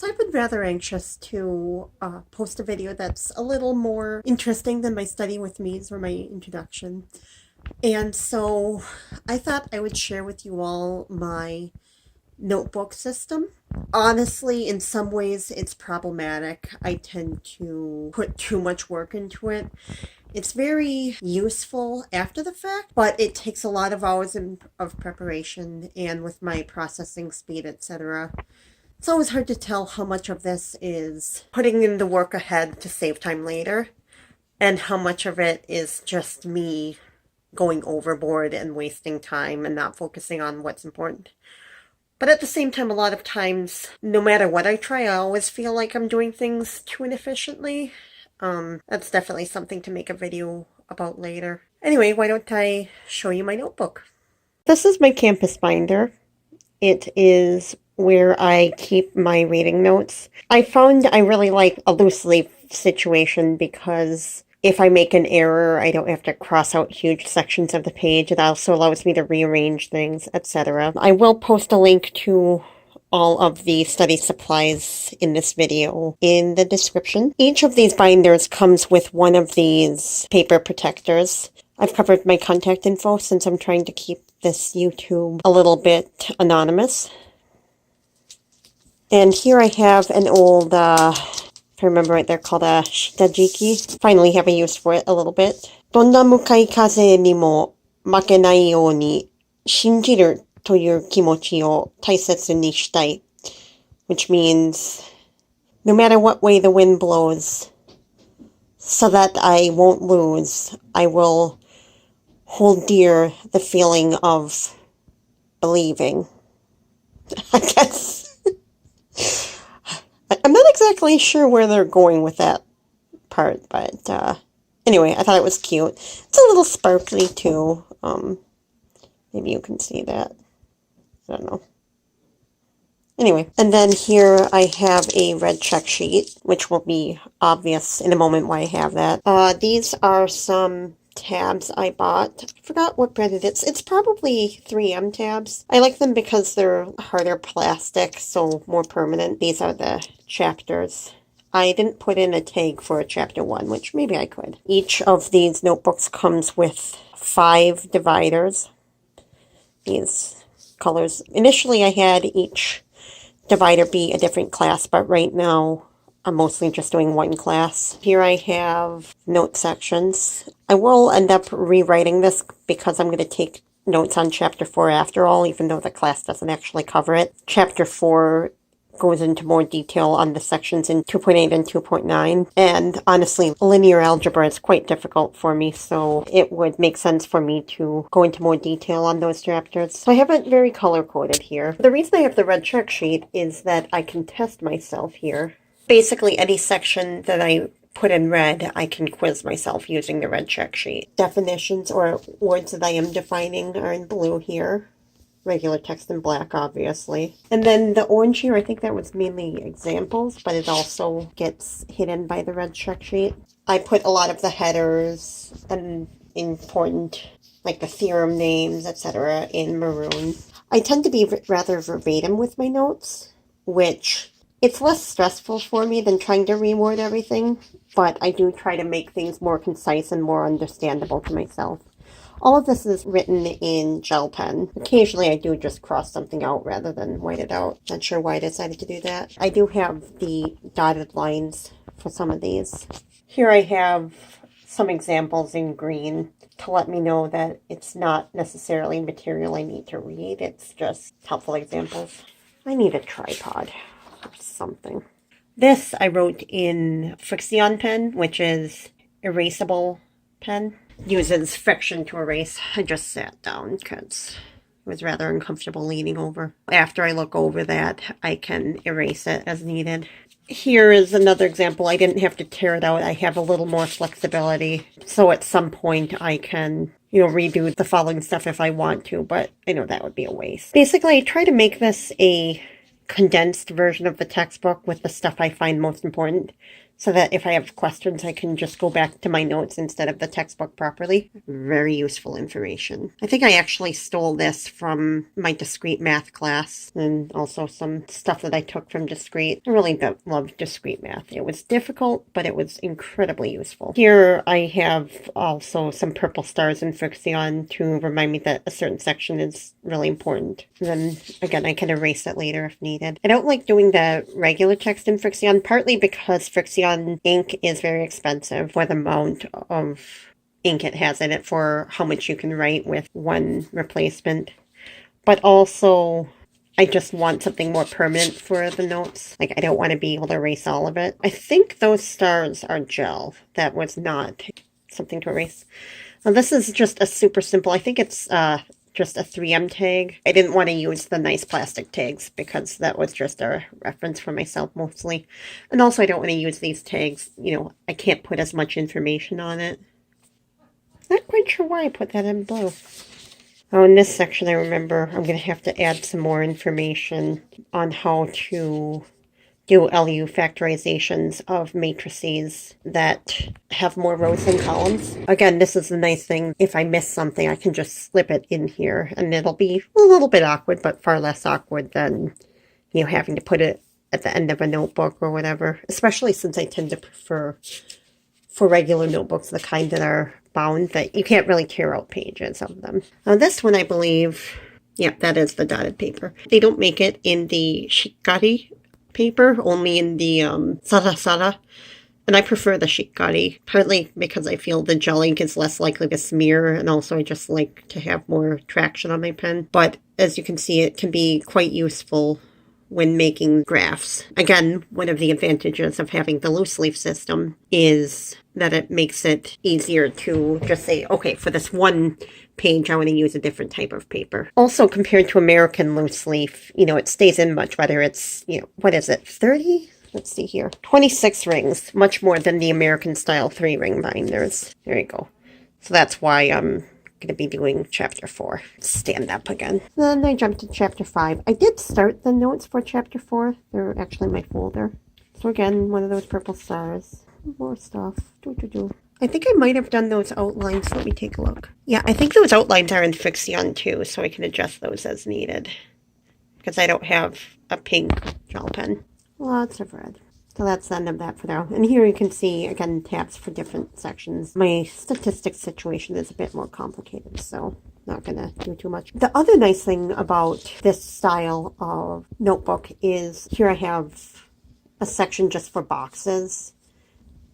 So I've been rather anxious to post a video that's a little more interesting than my study with me's or my introduction. And so I thought I would share with you all my notebook system. Honestly, in some ways, it's problematic. I tend to put too much work into it. It's very useful after the fact, but it takes a lot of hours of preparation, and with my processing speed, etc. It's always hard to tell how much of this is putting in the work ahead to save time later, and how much of it is just me going overboard and wasting time and not focusing on what's important. But at the same time, a lot of times, no matter what I try, I always feel like I'm doing things too inefficiently. That's definitely something to make a video about later. Anyway, why don't I show you my notebook? This is my campus binder. It is where I keep my reading notes. I found I really like a loose leaf situation because if I make an error, I don't have to cross out huge sections of the page. It also allows me to rearrange things, etc. I will post a link to all of the study supplies in this video in the description. Each of these binders comes with one of these paper protectors. I've covered my contact info since I'm trying to keep this YouTube a little bit anonymous. And here I have an old, if I remember right, they're called a shitajiki. Finally have a use for it a little bit. どんな向かい風にも負けないように信じるという気持ちを大切にしたい. Which means, no matter what way the wind blows, so that I won't lose, I will hold dear the feeling of believing. I guess. I'm not exactly sure where they're going with that part, but anyway, I thought it was cute. It's a little sparkly too. Maybe you can see that. I don't know. Anyway, and then here I have a red check sheet, which will be obvious in a moment why I have that. These are some tabs I bought. I forgot what brand it is. It's probably 3M tabs. I like them because they're harder plastic, so more permanent. These are the chapters. I didn't put in a tag for a chapter 1, which maybe I could. Each of these notebooks comes with 5 dividers. These colors. Initially I had each divider be a different class, but right now I'm mostly just doing one class. Here I have note sections. I will end up rewriting this because I'm going to take notes on Chapter 4 after all, even though the class doesn't actually cover it. Chapter 4 goes into more detail on the sections in 2.8 and 2.9. And honestly, linear algebra is quite difficult for me, so it would make sense for me to go into more detail on those chapters. So I have it very color-coded here. The reason I have the red check sheet is that I can test myself here. Basically, any section that I put in red, I can quiz myself using the red check sheet. Definitions or words that I am defining are in blue here. Regular text in black, obviously. And then the orange here, I think that was mainly examples, but it also gets hidden by the red check sheet. I put a lot of the headers and important, like the theorem names, etc., in maroon. I tend to be rather verbatim with my notes, which it's less stressful for me than trying to reword everything, but I do try to make things more concise and more understandable to myself. All of this is written in gel pen. Occasionally I do just cross something out rather than white it out. Not sure why I decided to do that. I do have the dotted lines for some of these. Here I have some examples in green to let me know that it's not necessarily material I need to read. It's just helpful examples. I need a tripod or something. This I wrote in Friction pen, which is erasable pen. Uses friction to erase. I just sat down because it was rather uncomfortable leaning over. After I look over that, I can erase it as needed. Here is another example. I didn't have to tear it out. I have a little more flexibility. So at some point I can, redo the following stuff if I want to, but I know that would be a waste. Basically, I try to make this a condensed version of the textbook with the stuff I find most important. so that if I have questions, I can just go back to my notes instead of the textbook properly. Very useful information. I think I actually stole this from my discrete math class and also some stuff that I took from discrete. I really loved discrete math. It was difficult, but it was incredibly useful. Here I have also some purple stars in Frixion to remind me that a certain section is really important. And then again, I can erase it later if needed. I don't like doing the regular text in Frixion, partly because Frixion ink is very expensive for the amount of ink it has in it for how much you can write with one replacement. But also, I just want something more permanent for the notes. Like, I don't want to be able to erase all of it. I think those stars are gel. That was not something to erase. Now, this is just a super simple, I think it's just a 3M tag. I didn't want to use the nice plastic tags because that was just a reference for myself mostly. And also I don't want to use these tags. You know, I can't put as much information on it. Not quite sure why I put that in blue. Oh, in this section I remember I'm going to have to add some more information on how to do LU factorizations of matrices that have more rows than columns. Again, this is the nice thing. If I miss something, I can just slip it in here, and it'll be a little bit awkward, but far less awkward than, you know, having to put it at the end of a notebook or whatever, especially since I tend to prefer, for regular notebooks, the kind that are bound, that you can't really tear out pages of them. Now this one, I believe, yeah, that is the dotted paper. They don't make it in the Shikkari paper, only in the Sarasara, and I prefer the Shikkari, partly because I feel the gel ink is less likely to smear, and also I just like to have more traction on my pen. But as you can see, it can be quite useful when making graphs. Again, one of the advantages of having the loose leaf system is that it makes it easier to just say, okay, for this one page, I want to use a different type of paper. Also, compared to American loose leaf, you know, it stays in much better. It's, you know, what is it, 30? Let's see here. 26 rings, much more than the American style 3-ring binders. There you go. So that's why I'm going to be doing chapter 4. Stand up again. Then I jumped to chapter 5. I did start the notes for chapter 4. They're actually in my folder. So again, one of those purple stars. More stuff. I think I might have done those outlines. Let me take a look. Yeah, I think those outlines are in Frixion too, so I can adjust those as needed. Because I don't have a pink gel pen. Lots of red. So that's the end of that for now. And here you can see, again, tabs for different sections. My statistics situation is a bit more complicated, so not going to do too much. The other nice thing about this style of notebook is here I have a section just for boxes,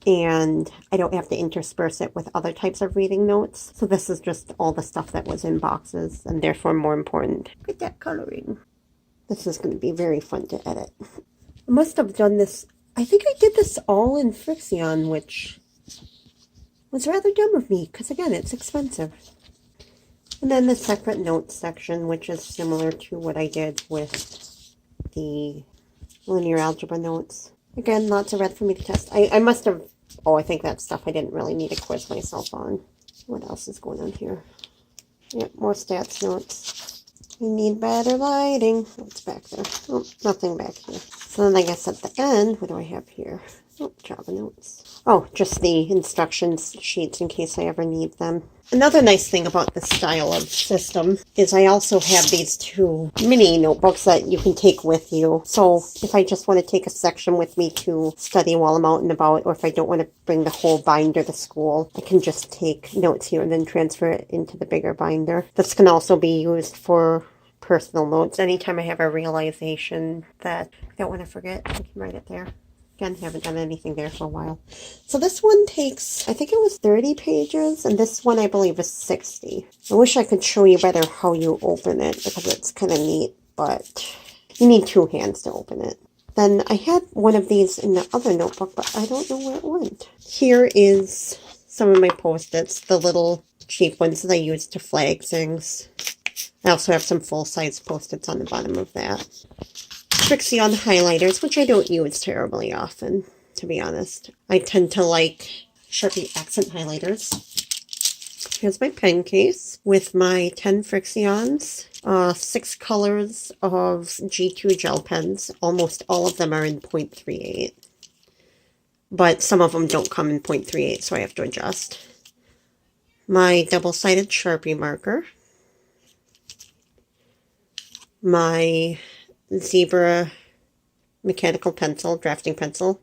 and I don't have to intersperse it with other types of reading notes. So this is just all the stuff that was in boxes, and therefore more important. Look at that coloring. This is going to be very fun to edit. I must have done this, I think I did this all in Frixion, which was rather dumb of me, because again, it's expensive. And then the separate notes section, which is similar to what I did with the linear algebra notes. Again, lots of red for me to test. I must have, oh, I think that's stuff I didn't really need to quiz myself on. What else is going on here? Yep, more stats notes. We need better lighting. What's back there? Oh, nothing back here. So then I guess at the end, what do I have here? Oh, Java notes. Oh, just the instructions sheets in case I ever need them. Another nice thing about this style of system is I also have these 2 mini notebooks that you can take with you. So if I just want to take a section with me to study while I'm out and about, or if I don't want to bring the whole binder to school, I can just take notes here and then transfer it into the bigger binder. This can also be used for personal notes. Anytime I have a realization that I don't want to forget, I can write it there. Again, haven't done anything there for a while. So this one takes, I think it was 30 pages, and this one I believe is 60. I wish I could show you better how you open it, because it's kind of neat, but you need 2 hands to open it. Then I had one of these in the other notebook, but I don't know where it went. Here is some of my Post-its, the little cheap ones that I use to flag things. I also have some full-size Post-its on the bottom of that. Frixion highlighters, which I don't use terribly often, to be honest. I tend to like Sharpie accent highlighters. Here's my pen case with my 10 Frixions, 6 colors of G2 gel pens. Almost all of them are in .38. but some of them don't come in 0.38, so I have to adjust. My double-sided Sharpie marker. My Zebra mechanical pencil, drafting pencil,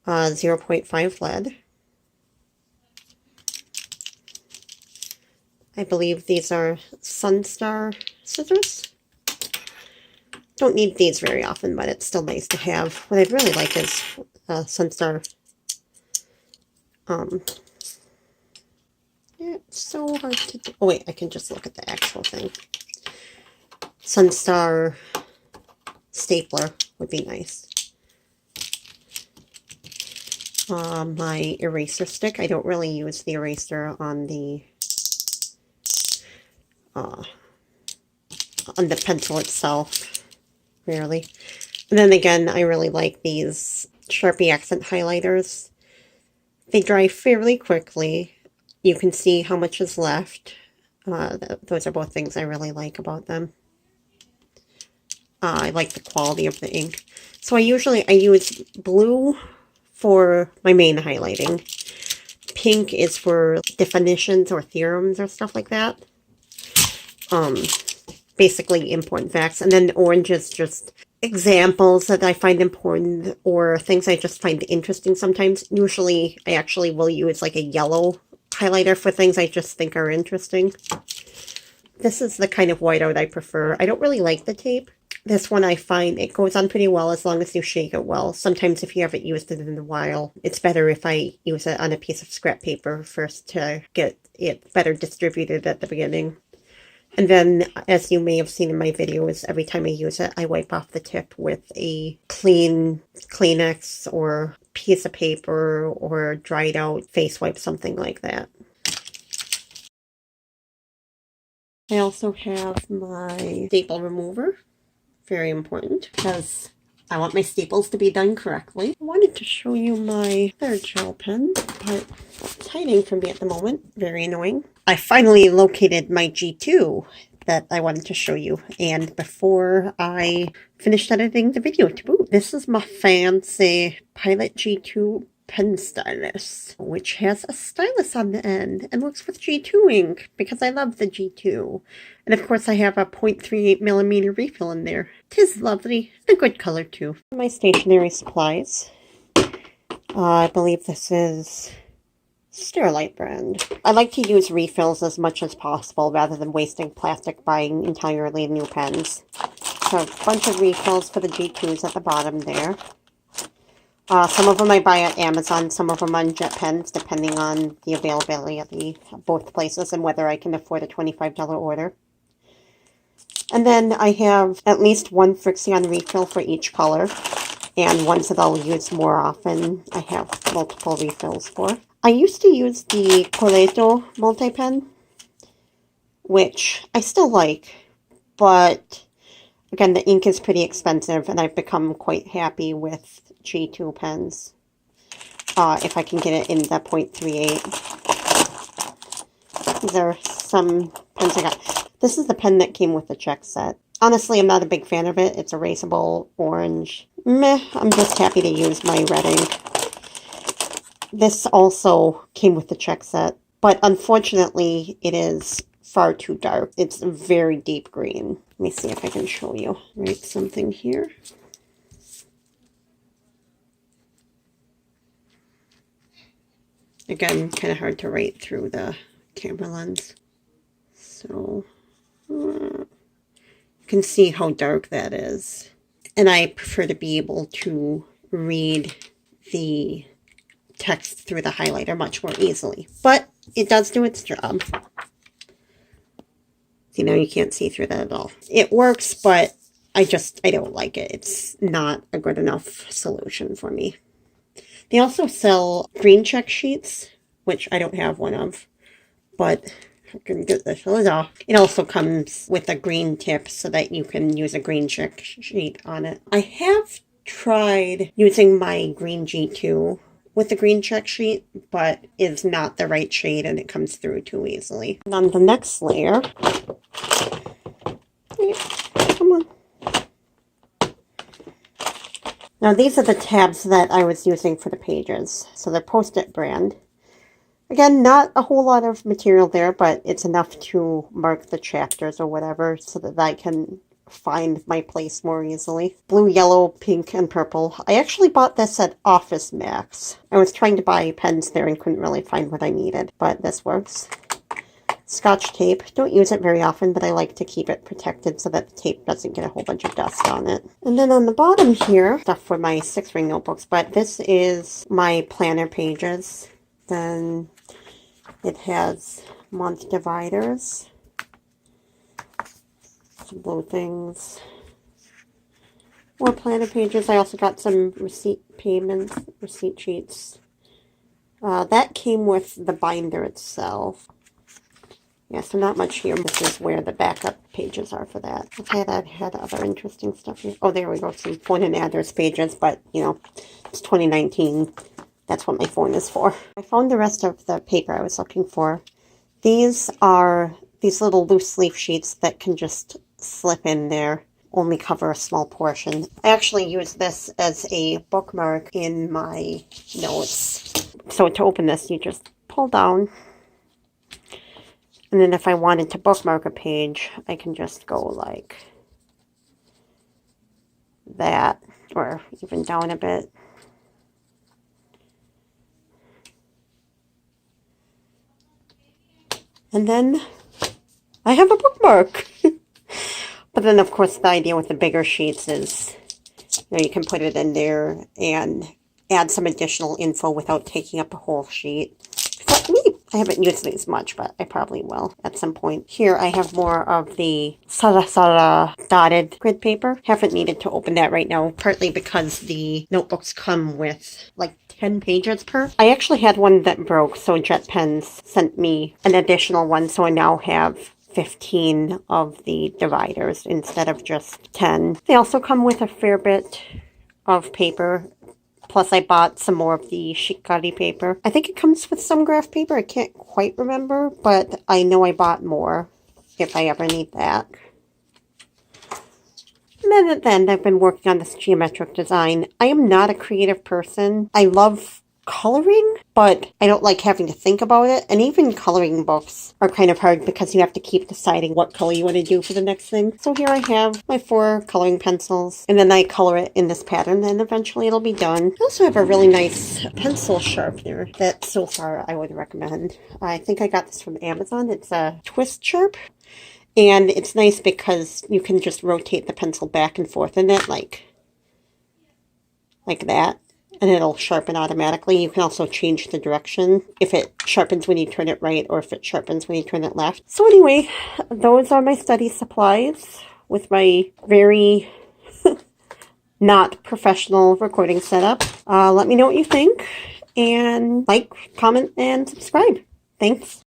0.5 lead. I believe these are Sunstar scissors. Don't need these very often, but it's still nice to have. What I'd really like is Sunstar. It's so hard to do. Oh wait, I can just look at the actual thing. Sunstar stapler would be nice. My eraser stick. I don't really use the eraser on the pencil itself, rarely. And then again, I really like these Sharpie accent highlighters. They dry fairly quickly. You can see how much is left. Those are both things I really like about them. I like the quality of the ink. So I use blue for my main highlighting. Pink is for definitions or theorems or stuff like that. Basically important facts. And then orange is just examples that I find important or things I just find interesting sometimes. Usually I actually will use like a yellow highlighter for things I just think are interesting. This is the kind of whiteout I prefer. I don't really like the tape. This one I find it goes on pretty well as long as you shake it well. Sometimes if you haven't used it in a while, it's better if I use it on a piece of scrap paper first to get it better distributed at the beginning. And then, as you may have seen in my videos, every time I use it, I wipe off the tip with a clean Kleenex or piece of paper or dried out face wipe, something like that. I also have my staple remover. Very important because I want my staples to be done correctly. I wanted to show you my third gel pen, but it's hiding from me at the moment. Very annoying. I finally located my G2 that I wanted to show you. And before I finished editing the video to boot, this is my fancy Pilot G2 pen stylus, which has a stylus on the end and works with G2 ink because I love the G2. And of course I have a 0.38mm refill in there. 'Tis lovely. A good color too. My stationery supplies. I believe this is Sterilite brand. I like to use refills as much as possible rather than wasting plastic buying entirely new pens. So a bunch of refills for the G2s at the bottom there. Some of them I buy at Amazon, some of them on JetPens, depending on the availability of both places and whether I can afford a $25 order. And then I have at least one Frixion refill for each color, and ones that I'll use more often, I have multiple refills for. I used to use the Kokuyo multi-pen, which I still like, but again, the ink is pretty expensive, and I've become quite happy with G2 pens. If I can get it in the 0.38. These are some pens I got. This is the pen that came with the check set. Honestly, I'm not a big fan of it. It's erasable orange. Meh, I'm just happy to use my red ink. This also came with the check set, but unfortunately, it is far too dark. It's a very deep green. Let me see if I can show you. Write something here. Again, kind of hard to write through the camera lens. So, you can see how dark that is. And I prefer to be able to read the text through the highlighter much more easily. But it does do its job. See, now you can't see through that at all. It works, but I don't like it. It's not a good enough solution for me. They also sell green check sheets, which I don't have one of, but I can get this lid off. It also comes with a green tip so that you can use a green check sheet on it. I have tried using my green G2 with the green check sheet, but it's not the right shade and it comes through too easily. And on the next layer, come on. Now these are the tabs that I was using for the pages. So they're Post-it brand. Again, not a whole lot of material there, but it's enough to mark the chapters or whatever so that I can find my place more easily. Blue, yellow, pink, and purple. I actually bought this at Office Max. I was trying to buy pens there and couldn't really find what I needed, but this works. Scotch tape. Don't use it very often, but I like to keep it protected so that the tape doesn't get a whole bunch of dust on it. And then on the bottom here, stuff for my 6-ring notebooks, but this is my planner pages. Then it has month dividers, some blue things, more planner pages. I also got some receipt sheets. That came with the binder itself. Yeah, so not much here. This is where the backup pages are for that. Okay, that had other interesting stuff here. Oh, there we go. Some phone and address pages, but, you know, it's 2019. That's what my phone is for. I found the rest of the paper I was looking for. These are these little loose leaf sheets that can just slip in there, only cover a small portion. I actually use this as a bookmark in my notes. So to open this, you just pull down. And then if I wanted to bookmark a page, I can just go like that, or even down a bit. And then I have a bookmark. But then, of course, the idea with the bigger sheets is, you know, you can put it in there and add some additional info without taking up a whole sheet. For me, I haven't used these much, but I probably will at some point. Here, I have more of the Sarasara dotted grid paper. Haven't needed to open that right now, partly because the notebooks come with like 10 pages per. I actually had one that broke, so Jet Pens sent me an additional one, so I now have 15 of the dividers instead of just 10. They also come with a fair bit of paper. Plus, I bought some more of the Shikkari paper. I think it comes with some graph paper. I can't quite remember, but I know I bought more if I ever need that. And then I've been working on this geometric design. I am not a creative person. I love coloring, but I don't like having to think about it. And even coloring books are kind of hard because you have to keep deciding what color you want to do for the next thing. So here I have my 4 coloring pencils, and then I color it in this pattern, and eventually it'll be done. I also have a really nice pencil sharpener that so far I would recommend. I think I got this from Amazon. It's a twist sharp. And it's nice because you can just rotate the pencil back and forth in it like that. And it'll sharpen automatically. You can also change the direction if it sharpens when you turn it right or if it sharpens when you turn it left. So anyway, those are my study supplies with my very not professional recording setup. Let me know what you think, and like, comment, and subscribe. Thanks.